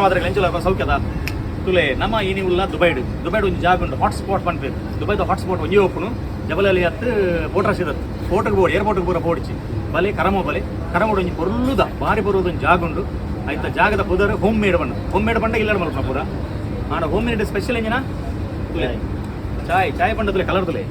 ಮಾತ್ರ ಎಂಚಲ ಸೌಖ್ಯದ ತುಲೆ ನಮ್ಮ ಇನಿ ಉಲ್ಲ ದುಬೈಡ್ ಒಂದು ಜಾಗ ಉಂಟು ಹಾಟ್ಸ್ಪಾಟ್ ಪಂಪೇರು ದುಬೈದ ಹಾಟ್ಸ್ಪಾಟ್ ಒಂಜಿ ಓಪನು ಜಬಲಲ್ಲಿ ಹತ್ತು ಫೋಟೋ ಸಿದತ್ತು ಫೋಟೋಗೆ ಬೋಡಿ ಏರ್ಪೋರ್ಟ್ಗೆ ಪೂರ ಪೋಡಿಸಿ ಬಲೆ ಕರಮ ಒಂಜಿ ಪೊರ್ಲುದ ಬಾರಿ ಬರೋದು ಒಂದು ಜಾಗ ಉಂಟು ಆಯ್ತಾ ಜಾಗದ ಪುದರ್ ಹೋಮ್ ಮೇಡ್ ಬಂಡ ಇಲ್ಲ ಮಲ್ಪ ಪೂರ ಆಡ ಹೋಮ್ ಮೇಡ್ ಸ್ಪೆಷಲ್ ಎಂಜಿನ ತುಲೆ ಚಾಯ್ ಪಂಡ ತುಲೆ ಕಲರ್ ತುಲೆ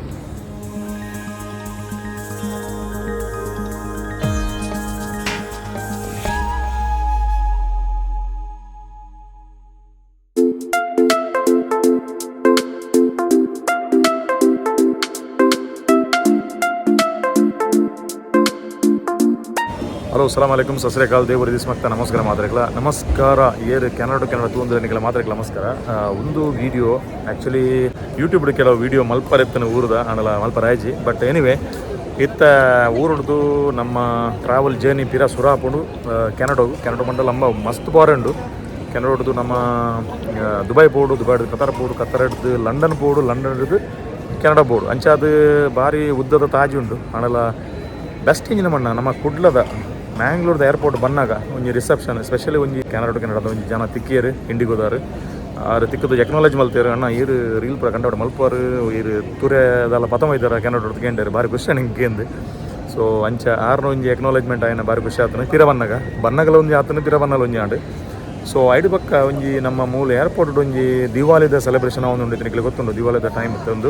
ಹಲೋ ಸಲಾಮ್ ಅಲೈಕುಮ್ ಸತ್ ಶ್ರೀ ಅಕಾಲ್ ದೇವರು ದಿಸ್ಮಕ್ತ ನಮಸ್ಕಾರ ಏರು ಕೆನಡ ತೂಂದ್ರೆ ಮಾತ್ರಕ್ಕೆ ನಮಸ್ಕಾರ ಒಂದು ವಿಡಿಯೋ ಆ್ಯಕ್ಚುಲಿ ಯೂಟ್ಯೂಬ್ಡ್ ಕೆಲವು ವಿಡಿಯೋ ಮಲ್ಪರೆತ್ತನ ಊರದ ಆನಲ ಮಲ್ಪರಾಯ್ಜಿ ಬಟ್ ಎನಿವೆ ಇತ್ತ ಊರುಡ್ದು ನಮ್ಮ ಟ್ರಾವೆಲ್ ಜರ್ನಿ ಪಿರ ಸುರಾಪುಂಡು ಕೆನಡ ಮಂಡಲ ಅಂಬ ಮಸ್ತ್ ಬಾರಂಡು ಕೆನಡದು ನಮ್ಮ ದುಬೈ ಬೋರ್ಡು ಕತಾರ್ ಬೋರ್ಡು ಕತಾರಡ್ದು ಲಂಡನ್ ಬೋರ್ಡು ಲಂಡನ್ದು ಕೆನಡ ಬೋರ್ಡು ಅಂಚಾದ ಭಾರಿ ಉದ್ದದ ತಾಜಿ ಉಂಡು ಆನಲ ಬೆಸ್ಟ್ ಇಂಜಿನ ಮಣ್ಣ ನಮ್ಮ ಕುಡ್ಲದ ಮ್ಯಾಂಗ್ಳೂರ್ದ ಏರ್ಪೋರ್ಟ್ ಬಂದಾಗ ಒಂಜಿ ರಿಸೆಪ್ಷನ್ ಸ್ಪೆಷಲಿ ಒಂಜಿ ಕೆನಡದ ಒಂಜಿ ಜನ ತಿಕ್ಕಿಯರು ಇಂಡಿಗೋದಾರು ಆರು ತಿಕ್ಕದು ಎಕ್ನಾಲಜ್ ಮಲ್ತೇರು ಅಣ್ಣ ಈರು ರೀಲ್ ಪೂರ ಕಂಡಾಡು ಮಲ್ಪಾರು ಈರು ತುರೆದೆಲ್ಲ ಪತಮೈದಾರ ಕೆನಡ ಕೇಂದ್ರ ಭಾರಿ ಖುಷಿ ನಿಂಗೆ ಸೊ ಅಂಚ ಆರ್ನ ಒಂಜಿ ಎಕ್ನಾಲಜ್ಮೆಂಟ್ ಆಯ್ನ ಭಾರಿ ಖುಷಿ ಆತನ ಪಿರ ಬನ್ನಗಲ ಒಂಜಿ ಆತನ ಪಿರ ಬನ್ನಲ ಒಂಜಿ ಆಂಡು ಸೊ ಐಡು ಪಕ್ಕ ಒಂಜಿ ನಮ್ಮ ಮೂಲ ಏರ್ಪೋರ್ಟ್ ಒಂಜಿ ದಿವಾಲಿದ ಸೆಲೆಬ್ರೇಷನ್ ಆವೊಂದುಂಡು ನಿಕ್ಲೆ ಗೊತ್ತುಂಡು ದಿವಾಲಿದ ಟೈಮ್ ಇತ್ತೊಂದು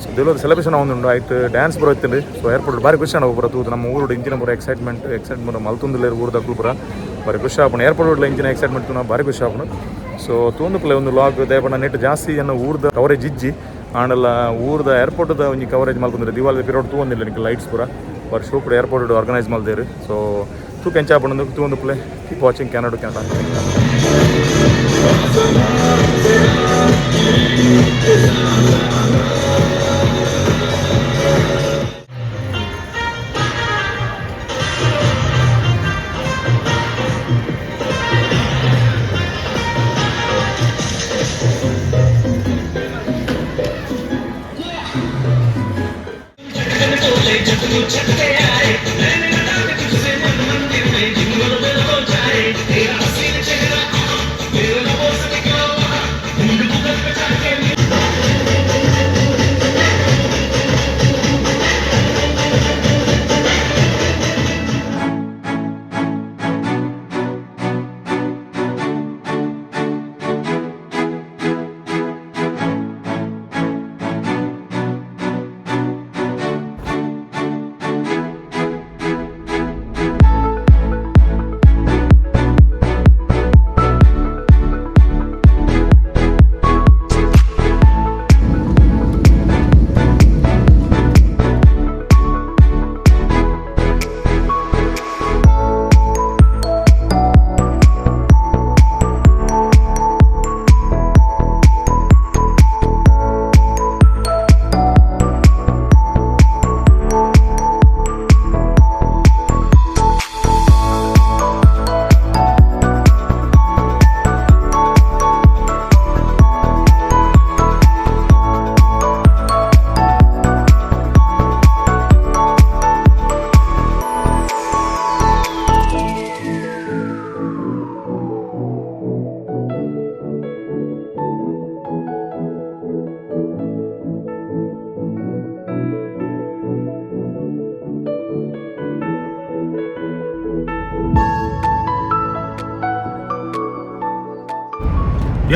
ಸೊ ದಿವಾಲಿದ ಸೆಲೆಬ್ರೇಷನ್ ಆವೊಂದುಂಡು ಐಟ್ ಡ್ಯಾನ್ಸ್ ಪೂರ ಇತ್ತಂಡು ಸೊ ಏರ್ಪೋರ್ಟ್ ಭಾರಿ ಖುಷಿ ಆಂಡ ಪೂರ ತೂತು ನಮ್ಮ ಊರು ಇಂಚಿನ ಪೂರ ಎಕ್ಸೈಟ್ಮೆಂಟ್ ಮಲ್ತುಂದುಲೇರು ಊರ್ದ ಪೂರ ಭಾರಿ ಖುಷಿ ಆಪಣ ಏರ್ಪೋರ್ಟ್ ಇಂಚಿನ ಎಕ್ಸೈಟ್ಮೆಂಟ್ ನಾವು ಭಾರಿ ಖುಷಿ ಆಪಣ ಸೊ ತೂಂದು ಪ್ಲೇ ಒಂದು ಲಾಗ್ ದೇಪಣ ನೆಟ್ ಜಾಸ್ತಿ ಅನ್ನ ಊರ್ದ ಕವರೇಜ್ ಇಜ್ಜಿ ಆಂಡಲ್ಲ ಊರ್ದ ಏರ್ಪೋರ್ಟ್ದ ಒಂಜಿ ಕವರೇಜ್ ಮಲ್ತಂದ್ರೆ ದಿವಾಲಿದ ಪೀರಿಯಡ್ ತೂಂದಿಲ್ಲ ನಿಕ್ಲೆ ಲೈಟ್ಸ್ ಪೂರ ಭಾರಿ ಶೋ ಕೂಡ ಏರ್ಪೋರ್ಟ್ ಆರ್ಗನೈಸ್ ಮಲ್ದೇರು ಸೊ ತೂ ಕೆಂಚಾಪಣ ತೂಂದು ಪ್ಲೇ ಕೀಪ್ ವಾಚಿಂಗ್ ಕೆನಡ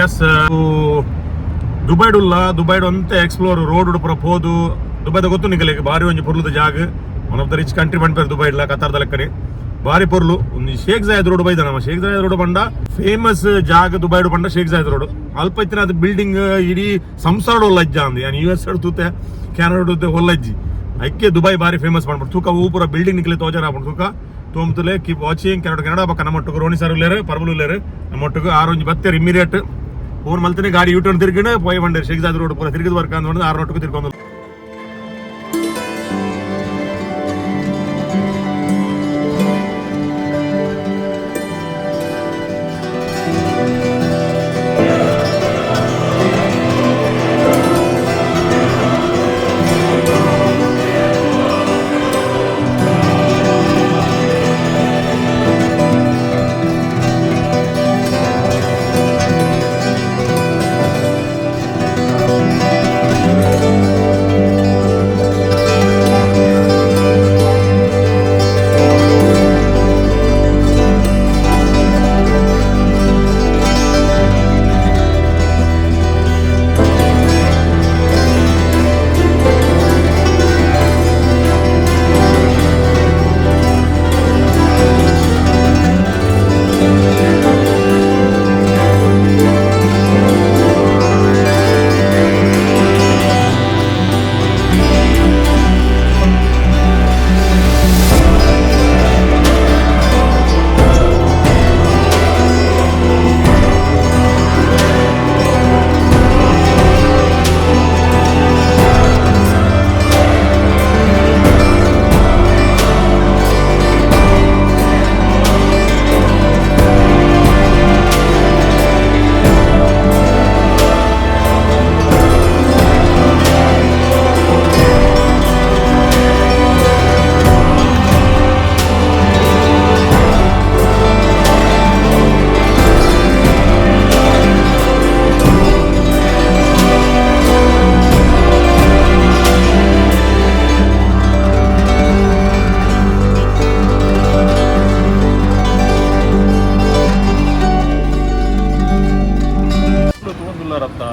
ಎಸ್ ದುಬೈಡ್ ಅಂತ ಎಕ್ಸ್ಪ್ಲೋರ್ ರೋಡ್ ಪೂರ ಪೋದು ದುಬೈದ ಗೊತ್ತು ನಿಗಲಿ ಭಾರಿ ಒಂಜಿ ಪೊರ್ಲುದ ಜಾಗ one of the rich country ಬಂಡ್ಪೇರು ದುಬೈಡ್ಲ ಕತಾರ್ದ ಲೆಕ್ಕನೆ ಭಾರಿ ಪೊರ್ಲು ಒಂದು ಶೇಖ್ ಜಾಯದ್ ರೋಡ್ ಬೈದ ನಮ್ಮ ಶೇಖ್ ಜಾಯದ್ ರೋಡ್ ಬಂಡ ಫೇಮಸ್ ಜಾಗ ದುಬೈಡ್ ಬಂಡ ಶೇಖ್ ಜಾಯದ್ ರೋಡ್ ಅಲ್ಪ ಇತ್ತಿನ ಅದು ಬಿಲ್ಡಿಂಗ್ ಇಡೀ ಸಂಸಾರ ಒಲ್ಲಜ್ಜ ಅಂದ್ ಯಾನ್ US ತೂತೆ ಕ್ಯಾನಡ ಒಲ್ಲಜ್ಜಿ ಐಕ್ಕೆ ದುಬೈ ಭಾರಿ ಫೇಮಸ್ ಮಾಡ್ಬಿಟ್ಟು ತೂಕ ಹೂ ಪೂರ ಬಿಲ್ಡಿಂಗ್ ನಿಕ್ಲೆ ತೋಜಾರ ಆಗ್ಬಿಟ್ಟು ತೂಕ ತೋಮ್ತಲೆ ಕೀಪ್ ವಾಚಿಂಗ್ ಕೆನಡ ಪಕ್ಕ ನಮ್ಮೊಟ್ಟಿಗೆ ರೋಣಿ ಸರ್ ಉಲ್ಲೇರು ಪರ್ಬಲ್ ಉಲ್ಲೇರು ನಮ್ಮೊಟ್ಟಿಗೆ ಆರೊಂಜಿ ಬತ್ತೇರು ಇಮಿಡಿಯೇಟ್ ಊರ್ ಮಲ್ತನೆ ಗಾಡಿ ಯೂಟರ್ನ್ ತಿರ್ಗಿನ ಪೋಯ್ ಬಂಡೇರು ಶೇಖ್ ಜಾಯದ್ ರೋಡ್ ಪೂರ ತಿರ್ಗಿದ ವರ್ಕ ಅಂದ್ 6 ನೊಟ್ಟಿಗೆ ತಿರ್ಕೊಂಡು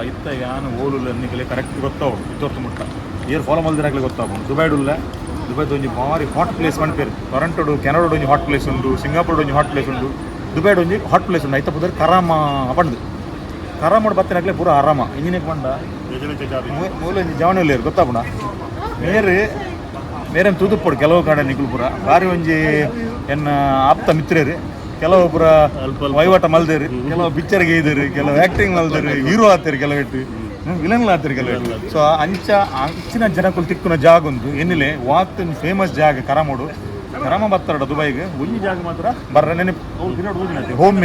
ಇತ್ತ ಯಾನು ಓಲುಲ್ಲ ಅನ್ನಿಕಲೆ ಕರೆಕ್ಟ್ ಗೊತ್ತಾವು ಇತ್ತೊತ್ತು ಮುಟ್ಟ ಏರ್ ಫಾಲೋ ಮಲ್ದಿರಾಗಲೇ ಗೊತ್ತಾವು ದುಬೈಡುಲ್ಲ ದುಬೈದು ಒಂಜಿ ಭಾರಿ ಹಾಟ್ ಪ್ಲೇಸ್ ಪನ್ಪೇರು ಟೊರಂಟೋಡು ಕೆನಡಾಡು ಒಂಜಿ ಹಾಟ್ ಪ್ಲೇಸ್ ಉಂಡು ಸಿಂಗಾಪುರ್ಡು ಒಂಜಿ ಹಾಟ್ ಪ್ಲೇಸ್ ಉಂಡು ದುಬೈಡು ಒಂಜಿ ಹಾಟ್ ಪ್ಲೇಸ್ ಉಂಡು ಐತ ಪುದರ್ ಕರಾಮ ಪಂಡು ಕರಾಮಡು ಬತ್ತಿನಾಗಲೇ ಪೂರ ಆರಾಮ ಇಂಜಿನಿಯರ್ ಪಂಡ ಮೂಲ ಒಂಜಿ ಜವನಲ್ಲೇರು ಗೊತ್ತಾಪುಣ ಮೇರೆ ತೂದುಪ್ಪಡು ಕೆಲವು ಕಡೆ ನಿಗುಲು ಪುರ ಬಾರಿ ಒಂಜಿ ಎನ್ನ ಆಪ್ತ ಮಿತ್ರೇರು ಕೆಲವು ಪುರ ವಹಿವಾಟ ಮಲ್ದೇರು ಕೆಲವು ಪಿಕ್ಚರ್ಗೆ ಇದ್ದಾರೆ ಕೆಲವು ಆ್ಯಕ್ಟಿಂಗ್ ಮಲ್ದೇರು ಹೀರೋ ಆತೇರು ಕೆಲವು ಇಟ್ಟು ವಿಲನ್ಗಳು ಆತೇರು ಕೆಲವು ಸೊ ಅಂಚಿನ ಜನಕ್ಕೂ ತಿಕ್ಕುನ ಜಾಗ ಒಂದು ಎನ್ನಿಲೆ ವಾತ್ ಫೇಮಸ್ ಜಾಗ ಕರಾಮ ಬತ್ತಾರ ದುಬೈಗೆ ಒಂಜಿ ಜಾಗ ಮಾತ್ರ ಬರ್ರ ನೆನಪು ಹೋಮ್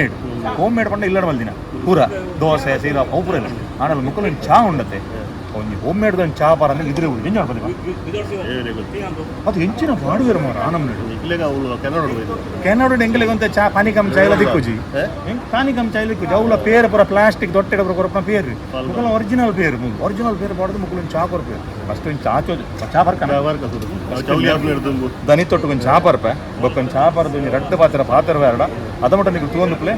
ಮೇಡ್ ಪಂಡ ಇಲ್ಲಡ ಮಲ್ದಿನ ಪೂರ ದೋಸೆ ಸೀರಾ ಅವು ಪೂರ ಇಲ್ಲ ಆನಲ್ಲ ಮುಕ್ಕಲು ಚಾ ಉಂಡತ್ತೆ ಒಂಜಿ ಹೋಮ್ ಮೇಡ್ ಒಂದು ಚಾ ಪಾರ ಅಂದ್ರೆ ಇದ್ರೆ ಎಂಜ ಅದು ಹೆಂಚಿನ ಮಾಡುವರು ಮಾರ ಕೆನಡ ಎಂಗ್ಲಿಗೆ ಅಂತ ಚಾ ಪಾನಿ ಕಮ್ ಚಾಯ್ಲ ದಿಕ್ಕುಜಿ ಪಾನಿ ಕಮ್ ಚಾಯ್ಲ ದಿಕ್ಕುಜಿ ಅವಳ ಪೇರು ಪೂರ ಪ್ಲಾಸ್ಟಿಕ್ ದೊಟ್ಟೆ ಕೊರಪನ ಪೇರು ಮುಕ್ಕಲ ಒರಿಜಿನಲ್ ಪೇರು ಬಾಡದು ಮುಕ್ಕಲು ಚಾ ಕೊರಪೇರು ಫಸ್ಟ್ ಒಂದು ಚಾ ಬರ್ಕ ದನಿ ತೊಟ್ಟು ಒಂದು ಚಾ ಪರ್ಪೆ ಬೊಕ್ಕೊಂದು ಚಾ ಪರ್ದು ಒಂದು ರಡ್ಡು ಪಾತ್ರ ಬೇಡ ಅದ ಮಟ್ಟ ನೀವು ತಗೊಂಡು ಪ್ಲೇ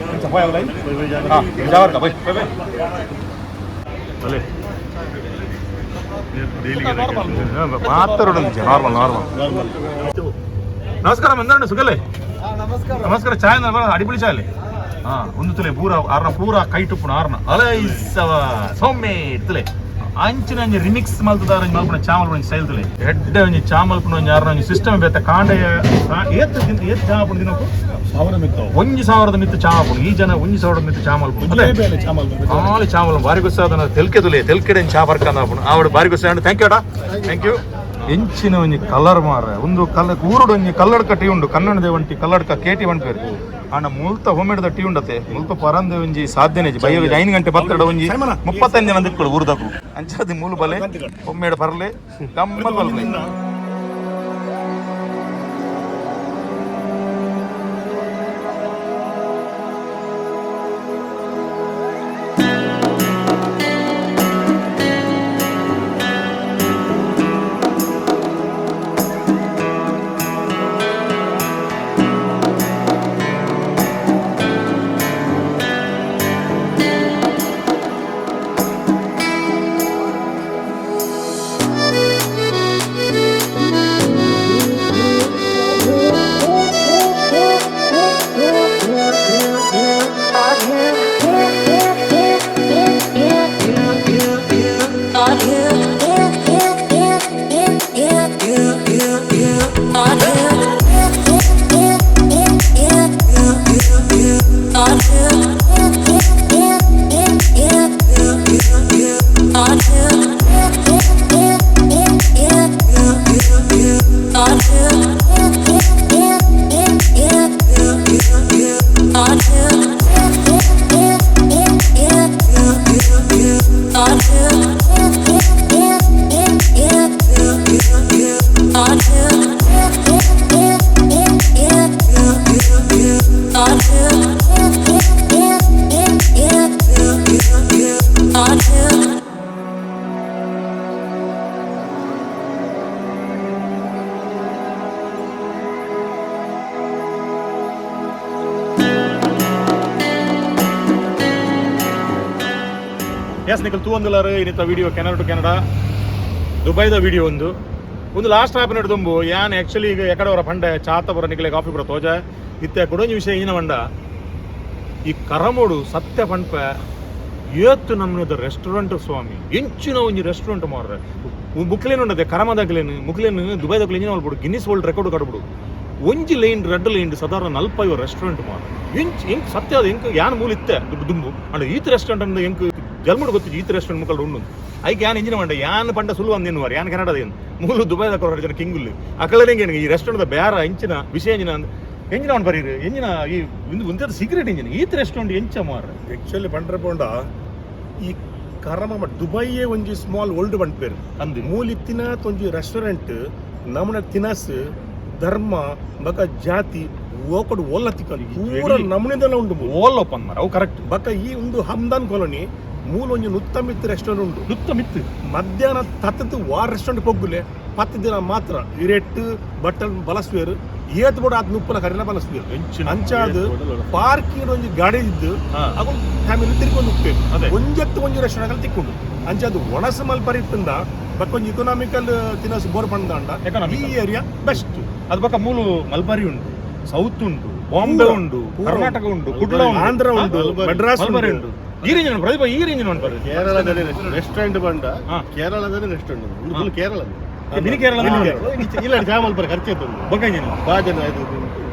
ಹಾಂ ಚಾ ಬರ್ಕ ಬೈ ನಮಸ್ಕಾರ ಮಂದಣ್ಣ ಸುಗಲೆ ನಮಸ್ಕಾರ ಚಾಯ್ ಅಡಿಪುಳಿ ಚಾಯ್ ಒಂದು ತುಲೆ ಪೂರ ಕೈ ಟುಪ್ಪುನ ಆರ್ನ ಅಲೈಸವ ಸೌಮ್ಯ ಇರ್ತಲೆ ಅಂಚಿನ ಒಂಜಿ ರಿಮಿಕ್ಸ್ ಮಲ್ತದಾರ ಮಲ್ಪುನ ಚಾ ಮಲ್ಪುನ ಸ್ಟೈಲ್ ತುಲೆ ಹೆಡ್ಡ ಒಂಜಿ ಚಾ ಮಲ್ಪುನ ಒಂಜಿ ಆರ್ನ ಒಂಜಿ ಸಿಸ್ಟಮ್ ಬೇತ ಕಾಂಡೆ ಏತ್ ಚಾ ಹಾಪುಂಡು ದಿನಕ್ಕೂ 1,000 ಮಿತ್ತು ಚಾ ಹಾಪುಂಡು ಈ ಜನ 1,000 ಮಿತ್ತು ಚಾ ಮಲ್ಪುಂಡು ಆಲಿ ಚಾ ಮಲ್ಪುಂಡು ಬಾರಿ ಗೊತ್ತಾದ ತೆಲ್ಕೆ ತುಲೆ ತೆಲ್ಕೆಡೆ ಚಾ ಬರ್ಕಂದ ಹಾಪುಂಡು ಆವಡು ಬಾರಿ ಗೊತ್ತಾಂಡು ಥ್ಯಾಂಕ್ ಯು ಎಂಚಿನ ಒಂಜಿ ಕಲರ್ ಮಾರ ಒಂದು ಊರುಡು ಒಂಜಿ ಕಲ್ಲಡ್ಕ ಟೀ ಉಂಡು ಕನ್ನಡದ ಒಂಟಿ ಕಲ್ಲಡ್ಕ ಕೇಟಿ ಒಂಟೇರು ಆಂಡ ಮುಲ್ತ ಹೊಮ್ಮೆಡ್ದ ಟೀ ಉಂಡತೆ ಮುಲ್ಪ ಪರಂದೆ ಒಂಜಿ ಸಾಧ್ಯನೆ ಬೈಯ 5 ಗಂಟೆ ಬತ್ತಡ ಒಂಜಿ 35 ಜನ ದಿಕ್ಕಳು ಊರ್ದಕ್ಕು ಅಂಚದಿ ಮೂಲು ಬಲೆ ಹೊಮ್ಮೆಡ್ ಪರ್ಲೆ ಗಮ್ಮಲ್ ಬಲ್ಲೆ ಎಸ್ ನಿಖಲ್ ತೂವೊಂದುಲಾರು ಇನ್ನಿತ್ತ ವಿಡಿಯೋ ಕೆನಡಾ ಟು ಕೆನಡಾ ದುಬೈದ ವಿಡಿಯೋ ಒಂದು ಲಾಸ್ಟ್ ಆಪ್ ನಡ್ದುಂಬು ಯಾನ್ ಆ್ಯಕ್ಚುಲಿ ಈಗ ಎಕಡವರ ಪಂಡೆ ಚಾತ ಬರ ನಿಖಲೆ ಕಾಫಿ ಬರ ತೋಜ ಇತ್ತೆ ಕೊಡೊಂಜಿ ವಿಷಯ ಈನ ಮಂಡ ಈ ಕರಮೋಡು ಸತ್ಯ ಪಂಪ ಏತ್ತು ನಮ್ಮದ ರೆಸ್ಟೋರೆಂಟ್ ಸ್ವಾಮಿ ಎಂಚಿನ ಒಂಜಿ ರೆಸ್ಟೋರೆಂಟ್ ಮಾರ್ರೆ ಮುಕ್ಲೇನು ಉಂಡದೆ ಕರಮದಾಗ್ಲೇನು ಮುಕ್ಲೇನು ದುಬೈದಾಗ್ಲೇನು ಎಂಜಿನ ಮಾಡ್ಬಿಡು ಗಿನ್ನಿಸ್ ವರ್ಲ್ಡ್ ರೆಕಾರ್ಡ್ ಕಡ್ಬಿಡು ಒಂಜಿ ಲೈನ್ ರೆಡ್ ಲೈನ್ ಸಾಧಾರಣ 40 ರೆಸ್ಟೋರೆಂಟ್ ಮಾರ್ರೆ ಎಂಕ್ ಸತ್ಯ ಅದು ಎಂಕ್ ಯಾನ್ ಮೂಲ ಇತ್ತೆ ದುಂಬು ಅಂಡ್ ಈತ್ ರೆಸ್ಟೋರೆಂಟ್ ಅಂದ ಎಂಕ್ ಜಲ್ಮುಡು ಗೊತ್ತಿದ್ದು ಈತ ರೆಸ್ಟೋರೆಂಟ್ ಮುಕ್ಕಲ್ ಉಂಡು ಐಕ್ ಯಾನ್ ಎಂಜಿನ ಮಂಡ ಯಾನ್ ಪಂಡ ಸುಲು ಅಂದೇನು ಯಾನ್ ಕೆನಡಾದ ಏನು ಮೂಲು ದುಬೈದ ಕೊರ ಜನ ಕಿಂಗುಲ್ಲಿ ಅಕಲರಿಂಗ್ ಈ ರೆಸ್ಟೋರೆಂಟ್ ಬೇರ ಎಂಚಿನ ವಿಷಯ ಎಂಜಿನ ಅವ್ನು ಬರೀರಿ ಎಂಜಿನ ಈ ಒಂದೇ ಸೀಕ್ರೆಟ್ ಎಂಜಿನ ಈತ ರೆಸ್ಟೋರೆಂಟ್ ಎಂಚ ಮಾರ್ರೆ ಆಕ್ಚುಲಿ ಪಂಡ್ರೆ ಪೋಂಡ ಈ ಕರಮ ದುಬೈಯೇ ಒಂಜಿ ಸ್ಮಾಲ್ ಓಲ್ಡ್ ಪಂಡ್ಪೇರು ಅಂದು ಮೂಲಿತ್ತಿನ ಒಂಜಿ ರೆಸ್ಟೋರೆಂಟ್ ನಮನ ತಿನಸ್ ಧರ್ಮ ಬಕ ಜಾತಿ ಓಕಡು ಓಲ್ಲ ತಿಕ್ಕಲಿ ಪೂರ ನಮನಿಂದಲ ಉಂಡು ಓಲ್ ಓಪನ್ ಮಾರ ಅವು ಕರೆಕ್ಟ್ ಬಕ ಈ ಒಂದು ಹಮ್ದಾನ್ ಕಾಲೋನಿ ಮೂಲ ಒಂಜಿ ನುತ್ತ ಮಿತ್ತು ರೆಸ್ಟೋರೆಂಟ್ ಉಂಟು ನುತ್ತ ಮಿತ್ತು ಮಧ್ಯಾಹ್ನ ತತ್ತದು ವಾರ ರೆಸ್ಟೋರೆಂಟ್ ಪೊಗ್ಗುಲೆ 10 ದಿನ ಮಾತ್ರ ಇರೆಟ್ ಬಟ್ಟಲ್ ಬಲಸ್ವೇರು ಏತ್ ಬೋಡ ಆದ್ ನುಪ್ಪನ ಕರಿನ ಬಲಸ್ವೇರು ಅಂಚಾದ್ ಪಾರ್ಕಿಂಗ್ ಒಂಜಿ ಗಾಡಿ ಇದ್ದು ಅವು ಫ್ಯಾಮಿಲಿ ತಿರ್ಕೊಂಡು ಹೋಗ್ತೇವೆ ಒಂಜತ್ತು ಒಂಜಿ ರೆಸ್ಟೋರೆಂಟ್ ಅಲ್ಲಿ ತಿಕ್ಕೊಂಡು ಅಂಚಾದ್ ಒಣಸ ಮಲ್ಪರಿತ್ತಂದ ಬಕ್ಕೊಂಜಿ ಇಕನಾಮಿಕಲ್ ತಿನಸು ಬೋರ್ ಪಂಡ ಈ ಏರಿಯಾ ಬೆಸ್ಟ್ ಅದು ಪಕ್ಕ ಮೂಲು ಮಲ್ಬಾರಿ ಉಂಟು ಸೌತ್ ಉಂಟು ಬಾಂಬೆ ಉಂಟು ಕರ್ನಾಟಕ ಉಂಟು ಕುಡ್ಲ ಉಂಟು ಆಂಧ್ರ ಉಂಟು ಮದ್ರಾಸ್ ಉಂಟು ಈ ರೇಂಜ್ ಪ್ರತಿಭಾ ಈ ರೇಂಜ್ ಮಾಡ್ತಾರೆ ಕೇರಳದಲ್ಲಿ ರೆಸ್ಟೋರೆಂಟ್ ಬಂಡ ಕೇರಳದಲ್ಲಿ restaurant full Kerala mini Kerala ಇಲ್ಲ ಚಾಮಲ್ಪರ ಖರ್ಚು ಬಂಗಂಜನ ಬಾಜನ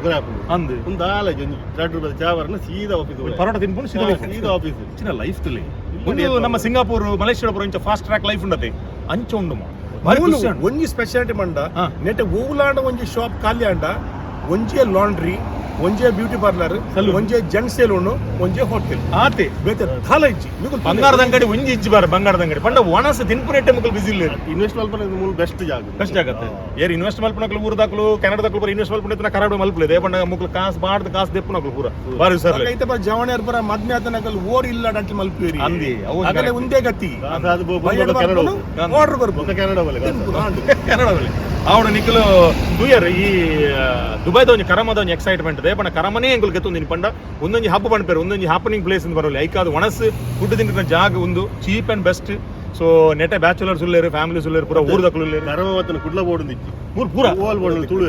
ಗುರಾಪು ಅಂದು ಒಂದು ಆಲಜ್ ಒಂದು 2 ರೂಪಾಯಿ ಚಾವರ್ನ ಸೀದಾ ಆಫೀಸ್ ಪರೋಟ ತಿನ್ಕೊಂಡು ಸೀದಾ ಆಫೀಸ್ ಚಿನ್ನ ಲೈಫ್ ತುಲೆ ಒಂದು ನಮ್ಮ ಸಿಂಗಾಪುರ್ ಮಲೇಷ್ಯಾ ಪುರ ಇಂಚ ಫಾಸ್ಟ್ ಟ್ರ್ಯಾಕ್ ಲೈಫ್ ಉಂಡತೆ ಅಂಚ ಉಂಡು ಒಂಜಿ ಸ್ಪೆಷಾಲಿಟಿ ಮಂಡ ನೆಟ್ ಓವುಲಾಂಡ ಒಂಜಿ ಶಾಪ್ ಖಾಲಿ ಅಂಡ ಒಂಜೆ ಲಾಂಡ್ರಿ ಒಂಜೆ ಬ್ಯೂಟಿ ಪಾರ್ಲರ್ ಒಂಜೆ ಜಂಕ್ ಸೆಲೂನ್ ಒಂಜೆ ಹೋಟೆಲ್ ಆತೆ ಬೇತೆ ಧಾಲ ಇಜ್ಜಿ ಬಂಗಾರದ ಅಂಗಡಿ ಒಂಜಿ ಇಜ್ಜಿ ಬಾರ ಬಂಗಾರದ ಅಂಗಡಿ ಪಂಡ ಒಣಸ ತಿನ್ಪುನೆಟ್ಟೆ ಮಕ್ಕಳು ಬಿಸಿ ಇಲ್ಲ ಇನ್ವೆಸ್ಟ್ ಮಲ್ಪನ ಮೂಲ ಬೆಸ್ಟ್ ಆಗತ್ತೆ ಏರ್ ಇನ್ವೆಸ್ಟ್ ಮಲ್ಪನಕ್ಲು ಊರದಾಕ್ಲು ಕೆನಡಾದಕ್ಲು ಬರ ಇನ್ವೆಸ್ಟ್ ಮಲ್ಪನ ಕರಾಡು ಮಲ್ಪಲೆ ಪಂಡ ಮಕ್ಕಳು ಕಾಸು ಬಾಡ್ದ ಕಾಸು ದೆಪ್ಪನಕ್ಲು ಪೂರ ಬಾರಿ ಸರ್ ಐತೆ ಬರ ಜವಣೆರ್ ಬರ ಮದ್ನೆ ಆತನಕಲ್ ಓರ್ ಇಲ್ಲ ಡಂಟಿ ಮಲ್ಪೇರಿ ಅಂದಿ ಆಗಲೇ ಒಂದೇ ಗತಿ ಆರ್ಡರ್ ಬರ್ಬೋದು ಕೆನಡಾ ಬಲ್ಲಿ ಅವಡು ನಿಖಲು ದುಯರ್ ಈ ದುಬೈದ ಒಂಜಿ ಕರಮದ ಒಂಜಿ ಎಕ್ಸೈಟ್ಮೆಂಟ್ ಇದೆ ಪಂಡ ಕರಮನೇ ಎಂಕುಲು ಗೆತ್ತೊಂದಿನಿ ಪಂಡ ಒಂದೊಂಜಿ ಹಬ್ಬ ಪಂಡ್ಪೇರು ಒಂದೊಂಜಿ ಹ್ಯಾಪನಿಂಗ್ ಪ್ಲೇಸ್ ಅಂತ ಬರೋಲ್ಲ ಐಕಾದ ಒಣಸ್ ಫುಡ್ ತಿಂಡಿನ ಜಾಗ ಒಂದು ಚೀಪ್ ಅಂಡ್ ಬೆಸ್ಟ್ ಸೊ ನೆಟೆ ಬ್ಯಾಚುಲರ್ಸ್ ಉಳ್ಳೇರು ಫ್ಯಾಮಿಲೀಸ್ ಉಳ್ಳೇರು ಪೂರ ಊರ್ದಕ್ಲು ಉಳ್ಳೇರು ಕರಮವತ್ತನ ಕುಡ್ಲ ಬೋರ್ಡ್ ಪೂರ ಓಲ್ ಬೋರ್ಡ್ ತುಳು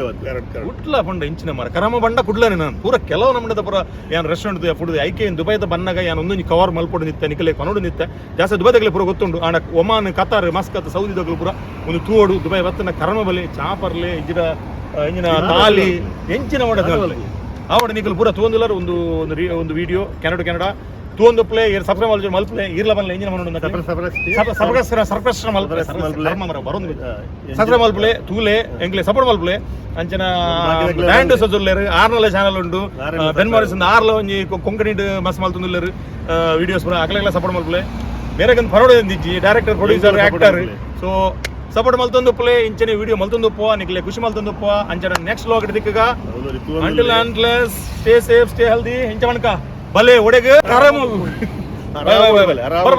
ಕುಡ್ಲ ಪಂಡ ಇಂಚಿನ ಮರ ಕರಮ ಬಂಡ ಕುಡ್ಲನೆ ನಾನು ಪೂರ ಕೆಲವು ನಮ್ಮದ ಪೂರ ಯಾನ್ ರೆಸ್ಟೋರೆಂಟ್ ಫುಡ್ ಐಕೆ ದುಬೈದ ಬನ್ನಾಗ ಯಾನ್ ಒಂದೊಂಜಿ ಕವರ್ ಮಲ್ಪೊಡು ನಿತ್ತೆ ನಿಕಲೆ ಕೊನೋಡು ನಿತ್ತೆ ಜಾಸ್ತಿ ದುಬೈದಾಗಲೇ ಪೂರ ಗೊತ್ತುಂಡು ಆಂಡ ಒಮಾನ್ ಕತಾರ್ ಮಸ್ಕತ್ ಸೌದಿದಾಗಲೂ ಪೂರ ಒಂದು ತೂಡು ದುಬೈ ಬತ್ತನ ಕರಮ ಬಲೆ ಚಾಪರ್ಲೆ ಇಜ್ಜಿನ ಇಂಜಿನ ತಾಲಿ ಎಂಚಿನ ಮಾಡೋದು ಆವಡ ನಿಕಲು ಪೂರ ತೋಂದಿಲ್ಲರು ಒಂದು ವಿಡಿಯೋ ಕೆನಡಾ ತೋಂದು ಪ್ಲೇ ಸಬ್ಸ್ಕ್ರೈಬ್ ಮಲ್ಪಲೆ ಇರ್ಲ ಬಲ್ಲ ಇಂಜಿನ ಸಬ್ಸ್ಕ್ರೈಬ್ ಮಲ್ಪಲೆ ತೂಲೆ ಎಂಕ್ಲೆ ಸಪೋರ್ಟ್ ಮಲ್ಪಲೆ ಅಂಚನ ಬ್ಯಾಂಡ್ ಸಜುಲ್ಲೇರು ಆರ್ನಲ್ಲ ಚಾನಲ್ ಉಂಟು ಬೆನ್ಮಾರಿಸ್ ಆರ್ಲ ಒಂಜಿ ಕೊಂಕಣಿಡ್ ಮಸ್ ಮಲ್ತುಂದುಲ್ಲೇರು ವಿಡಿಯೋಸ್ ಪೂರ ಅಗಲೆಲ್ಲ ಸಪೋರ್ಟ್ ಮಲ್ಪಲೆ ಬೇರೆ ಪರೋಡ ಎಂದಿಜ್ಜಿ director producer actor so support ಮಲ್ತೊಂದು ಪ್ಲೇ ಇಂಚನೆ ವಿಡಿಯೋ ಮಲ್ತೊಂದು ಪೋ ನಿಕ್ಲೆ ಖುಷಿ ಮಲ್ತೊಂದು ಪೋ ಅಂಚನ ನೆಕ್ಸ್ಟ್ ಲಾಗ್ ದಿಕ್ಕಗ ಅಂಟಿಲ್ ಅಂಟ್ಲೆಸ್ ಸ್ಟೇ ಸೇಫ್ ಸ್ಟೇ ಹೆಲ್ದಿ ಹೆಂಚ ಮಣಕ ಬಲೆ ಒಡೆಗೆ ಕರಮ ಬರ